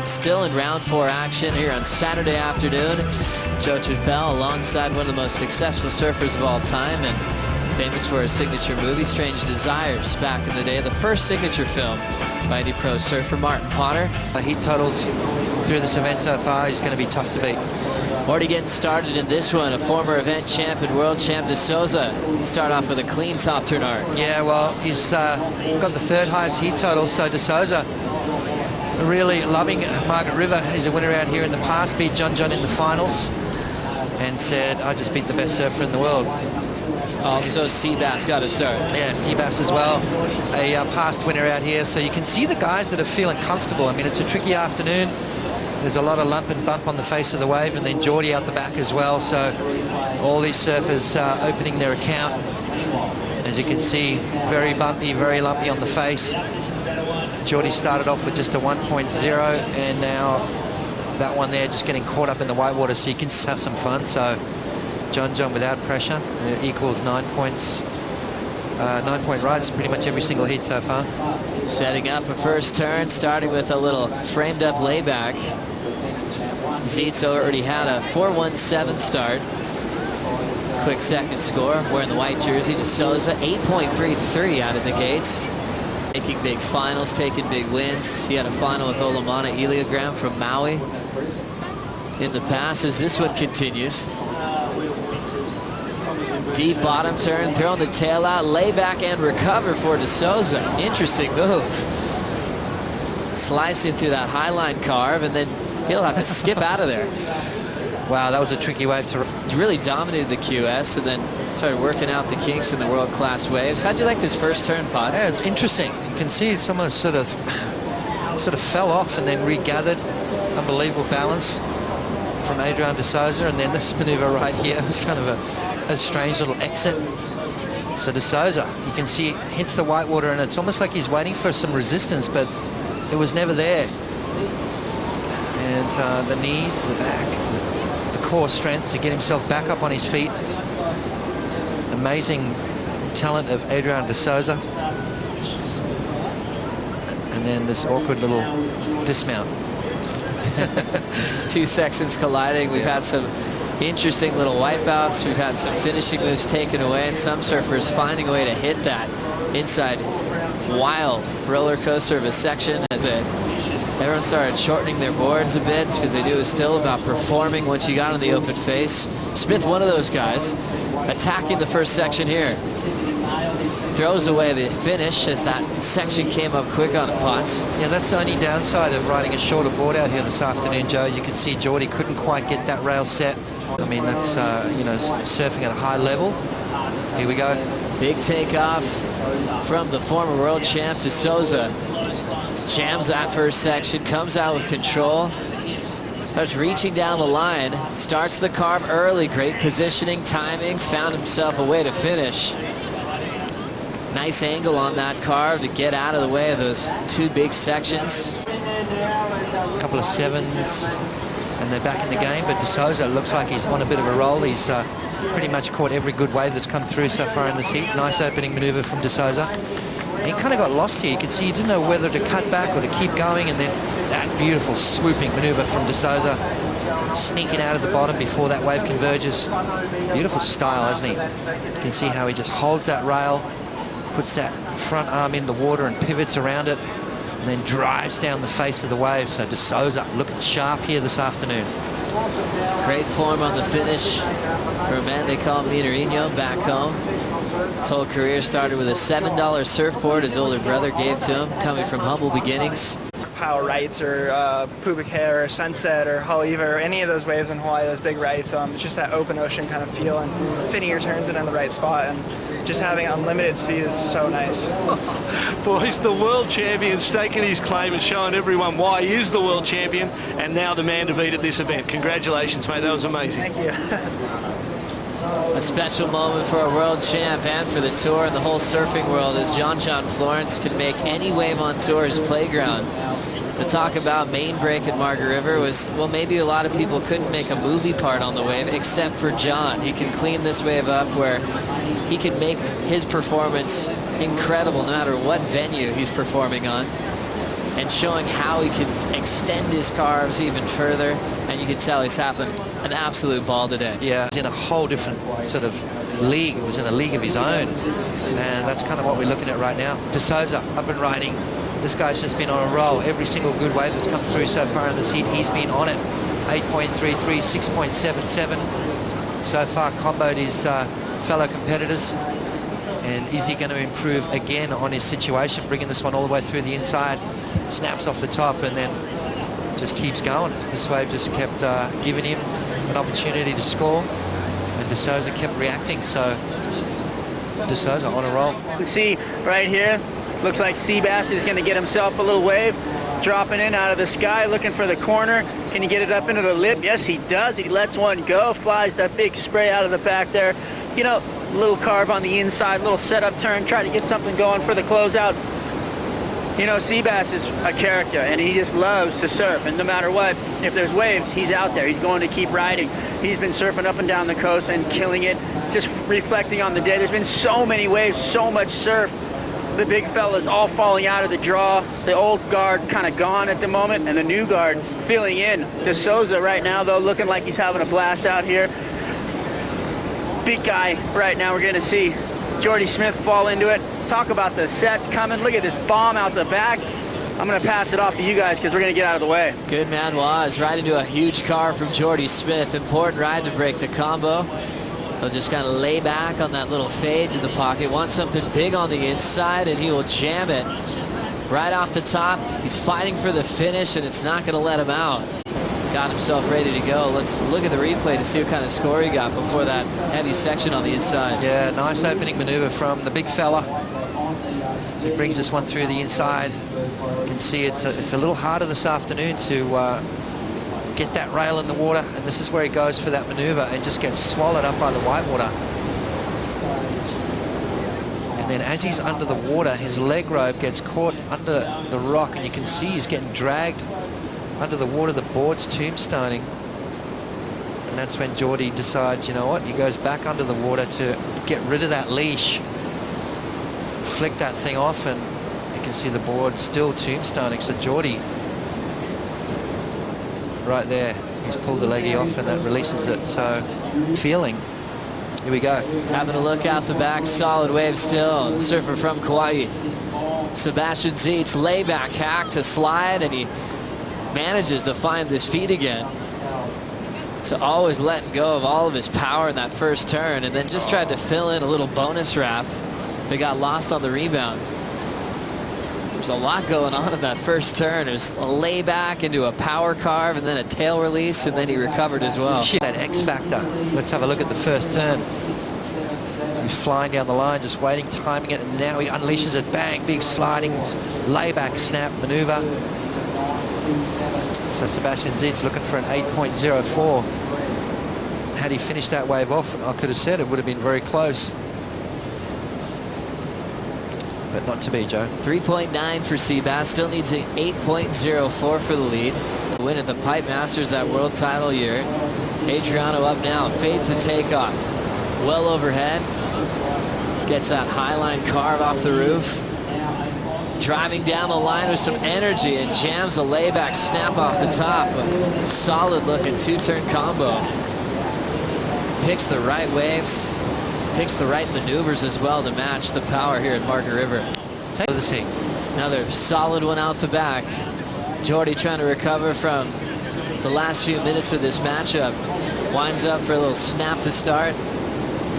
Still in round 4 action here on Saturday afternoon. Joe Chappelle alongside one of the most successful surfers of all time and famous for his signature movie, Strange Desires, back in the day. The first signature film by any pro surfer, Martin Potter. Heat totals through this event so far, he's going to be tough to beat. Already getting started in this one, a former event champ and world champ de Souza. Start off with a clean top turn arc. Yeah, well, he's got the 3rd highest heat total, so de Souza really loving Margaret River. He's a winner out here in the past, beat John in the finals, and said, I just beat the best surfer in the world. Also, Sebastian got a start. Yeah, Sebastian as well, a past winner out here. So you can see the guys that are feeling comfortable. I mean, it's a tricky afternoon. There's a lot of lump and bump on the face of the wave, and then Jordy out the back as well. So all these surfers opening their account. As you can see, very bumpy, very lumpy on the face. Jordy started off with just a 1.0, and now that one there just getting caught up in the whitewater, so you can have some fun. So John without pressure equals 9 points. 9-point rides pretty much every single heat so far. Setting up a first turn, starting with a little framed up layback. Zietz already had a 4.17 start. Quick second score, wearing the white jersey to Souza, 8.33 out of the gates. Making big finals, taking big wins. He had a final with Olamana Iliogram from Maui in the past, as this one continues. Deep bottom turn, throwing the tail out, lay back and recover for de Souza. Interesting move. Slicing through that highline carve, and then he'll have to skip out of there. Wow, that was a tricky wave to... He really dominated the QS and then started working out the kinks in the world-class waves. How'd you like this first turn, Potts? Yeah, it's interesting. You can see someone sort of fell off and then regathered. Unbelievable balance from Adriano de Souza, and then this maneuver right here was kind of a strange little exit. So de Souza, you can see, hits the whitewater, and it's almost like he's waiting for some resistance, but it was never there. And the knees, the back, the core strength to get himself back up on his feet. Amazing talent of Adriano de Souza. And then this awkward little dismount. 2 sections colliding. We've had some interesting little wipeouts. We've had some finishing moves taken away, and some surfers finding a way to hit that inside wild roller coaster of a section. As everyone started shortening their boards a bit because they knew it was still about performing once you got on the open face. Smith, one of those guys, attacking the first section here. Throws away the finish as that section came up quick on the Potts. Yeah, that's the only downside of riding a shorter board out here this afternoon, Joe. You can see Jordy couldn't quite get that rail set. I mean, that's, you know, surfing at a high level. Here we go. Big takeoff from the former world champ de Souza. Jams that first section, comes out with control. Starts reaching down the line, starts the carve early. Great positioning, timing, found himself a way to finish. Nice angle on that carve to get out of the way of those 2 big sections. A couple of 7s, and they're back in the game, but de Souza looks like he's on a bit of a roll. He's pretty much caught every good wave that's come through so far in this heat. Nice opening maneuver from de Souza. He kind of got lost here. You could see he didn't know whether to cut back or to keep going, and then that beautiful swooping maneuver from de Souza, sneaking out of the bottom before that wave converges. Beautiful style, hasn't he? You can see how he just holds that rail, puts that front arm in the water and pivots around it, and then drives down the face of the wave. So de Souza looking sharp here this afternoon. Great form on the finish for a man they call Mineirinho back home. His whole career started with a $7 surfboard his older brother gave to him, coming from humble beginnings. Power rights or pubic hair or sunset or Haleiwa or any of those waves in Hawaii, those big rights. It's just that open ocean kind of feel and fitting your turns in the right spot, and just having unlimited speed is so nice. Well, he's the world champion, staking his claim and showing everyone why he is the world champion and now the man to beat at this event. Congratulations, mate. That was amazing. Thank you. A special moment for a world champ and for the tour and the whole surfing world, as John Florence could make any wave on tour his playground. The talk about main break at Margaret River was, well, maybe a lot of people couldn't make a movie part on the wave, except for John. He can clean this wave up where he can make his performance incredible no matter what venue he's performing on. and showing how he can extend his carves even further. And you can tell he's having an absolute ball today. Yeah, he's in a whole different sort of league. It was in a league of his own. And that's kind of what we're looking at right now. De Souza up and riding. This guy's just been on a roll. Every single good wave that's come through so far in this heat, he's been on it. 8.33, 6.77. So far comboed his fellow competitors. And is he going to improve again on his situation, bringing this one all the way through the inside, snaps off the top, and then just keeps going. This wave just kept giving him an opportunity to score, and De Souza kept reacting. So De Souza on a roll. You can see right here, looks like Sebastian is going to get himself a little wave, dropping in out of the sky, looking for the corner. Can he get it up into the lip? Yes, he does. He lets one go, flies that big spray out of the back there. You know, little carve on the inside, little setup turn, try to get something going for the closeout. You know, Seabass is a character, and he just loves to surf, and no matter what, if there's waves, he's out there. He's going to keep riding. He's been surfing up and down the coast and killing it, just reflecting on the day. There's been so many waves, so much surf. The big fellas all falling out of the draw. The old guard kind of gone at the moment, and the new guard filling in. De Souza right now, though, looking like he's having a blast out here. Big guy right now. We're going to see Jordy Smith fall into it. Talk about the sets coming. Look at this bomb out the back. I'm going to pass it off to you guys because we're going to get out of the way. Good man was right into a huge car from Jordy Smith. Important ride to break the combo. He'll just kind of lay back on that little fade to the pocket. Wants something big on the inside, and he will jam it right off the top. He's fighting for the finish, and it's not going to let him out. Got himself ready to go. Let's look at the replay to see what kind of score he got before that heavy section on the inside. Yeah, nice opening maneuver from the big fella. He brings this one through the inside. You can see it's a little harder this afternoon to get that rail in the water, and this is where he goes for that maneuver and just gets swallowed up by the whitewater. And then as he's under the water, his leg rope gets caught under the rock, and you can see he's getting dragged under the water. The board's tombstoning, and that's when Jordy decides, you know what, he goes back under the water to get rid of that leash, flick that thing off, and you can see the board still tombstoning. So Jordy, right there, he's pulled the leggy off, and that releases it. So feeling, here we go. Having a look out the back, solid wave still. The surfer from Kauai, Sebastian Zietz, layback hack to slide, and he manages to find his feet again. So always letting go of all of his power in that first turn, and then just tried to fill in a little bonus wrap. They got lost on the rebound. There's a lot going on in that first turn. There's a layback into a power carve, and then a tail release, and then he recovered as well. That X factor. Let's have a look at the first turn. He's flying down the line, just waiting, timing it, and now he unleashes it. Bang, big sliding layback snap maneuver. So Sebastian Zietz looking for an 8.04. Had he finished that wave off, I could have said it would have been very close. But not to be, Joe. 3.9 for Seabass. Still needs an 8.04 for the lead. Win at the Pipe Masters, that world title year. Adriano up now. Fades the takeoff. Well overhead. Gets that highline carve off the roof. Driving down the line with some energy and jams a layback snap off the top. A solid looking two-turn combo. Picks the right waves. Picks the right maneuvers as well to match the power here at Margaret River. Take this heat. Another solid one out the back. Jordy trying to recover from the last few minutes of this matchup. Winds up for a little snap to start.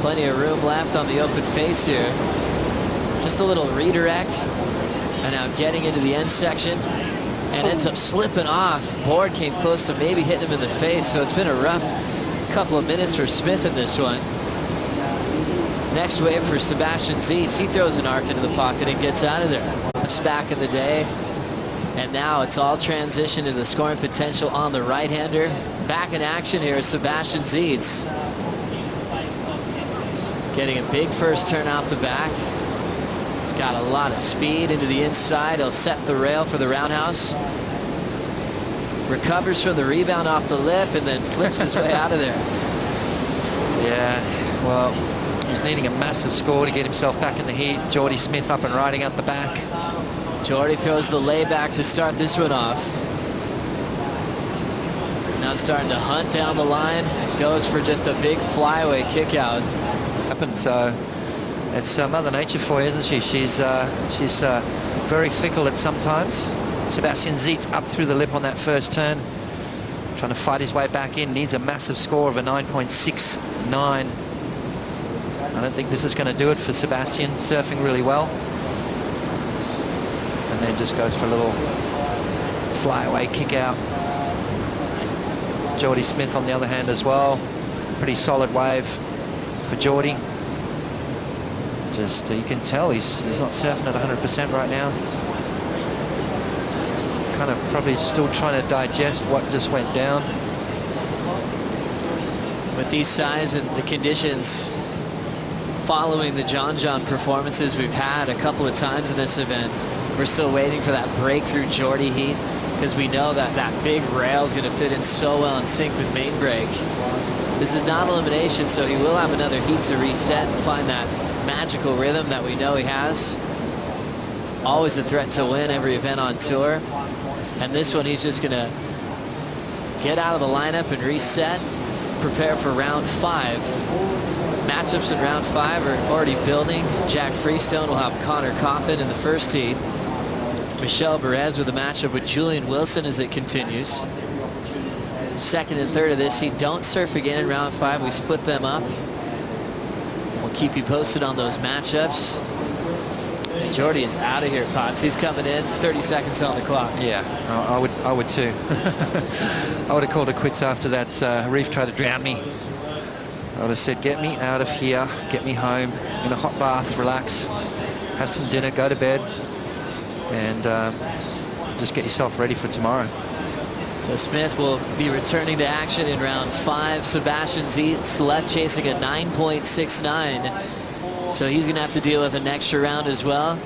Plenty of room left on the open face here. Just a little redirect. And now getting into the end section. And ends up slipping off. Board came close to maybe hitting him in the face. So it's been a rough couple of minutes for Smith in this one. Next wave for Sebastian Zietz. He throws an arc into the pocket and gets out of there. It's back in the day. And now it's all transitioned to the scoring potential on the right-hander. Back in action here is Sebastian Zietz. Getting a big first turn out the back. He's got a lot of speed into the inside. He'll set the rail for the roundhouse. Recovers from the rebound off the lip and then flips his way out of there. Yeah, well, he's needing a massive score to get himself back in the heat. Jordy Smith up and riding out the back. Jordy throws the layback to start this one off. Now starting to hunt down the line. Goes for just a big flyaway kick out. Happens. It's Mother Nature for you, isn't she? She's very fickle at sometimes. Sebastian Zietz up through the lip on that first turn. Trying to fight his way back in. Needs a massive score of a 9.69. I don't think this is going to do it for Sebastian. Surfing really well. And then just goes for a little flyaway kick out. Jordy Smith on the other hand as well. Pretty solid wave for Jordy. Just you can tell he's not surfing at 100% right now. Kind of probably still trying to digest what just went down. With these size and the conditions following the John performances we've had a couple of times in this event, we're still waiting for that breakthrough Jordy heat, because we know that that big rail is going to fit in so well in sync with main break. This is not elimination, so he will have another heat to reset and find that magical rhythm that we know he has. Always a threat to win every event on tour. And this one, he's just going to get out of the lineup and reset, prepare for round 5. Matchups in round 5 are already building. Jack Freestone will have Connor Coffin in the first heat. Michelle Perez with a matchup with Julian Wilson as it continues. Second and third of this heat don't surf again in round 5. We split them up. We'll keep you posted on those matchups. And Jordy is out of here, Potts. He's coming in. 30 seconds on the clock. Yeah, I would too. I would have called it quits after that reef tried to drown me. I would have said, get me out of here, get me home, in a hot bath, relax, have some dinner, go to bed, and just get yourself ready for tomorrow. So Smith will be returning to action in round 5. Sebastian Zietz left chasing a 9.69. So he's going to have to deal with an extra round as well.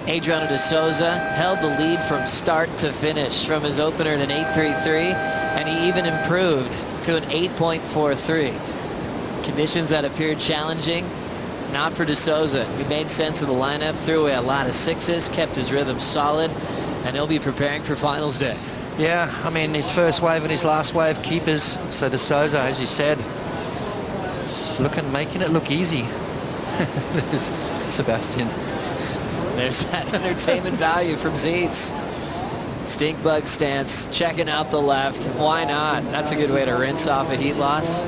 Adriano de Souza held the lead from start to finish from his opener at an 8.33, and he even improved to an 8.43. Conditions that appeared challenging, not for de Souza. He made sense of the lineup, threw away a lot of 6s, kept his rhythm solid, and he'll be preparing for finals day. Yeah, I mean, his first wave and his last wave keepers. So de Souza, as you said, is making it look easy. There's Sebastian. There's that entertainment value from Zietz. Stink bug stance, checking out the left. Why not? That's a good way to rinse off a heat loss.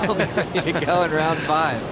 He'll be ready to go in round 5.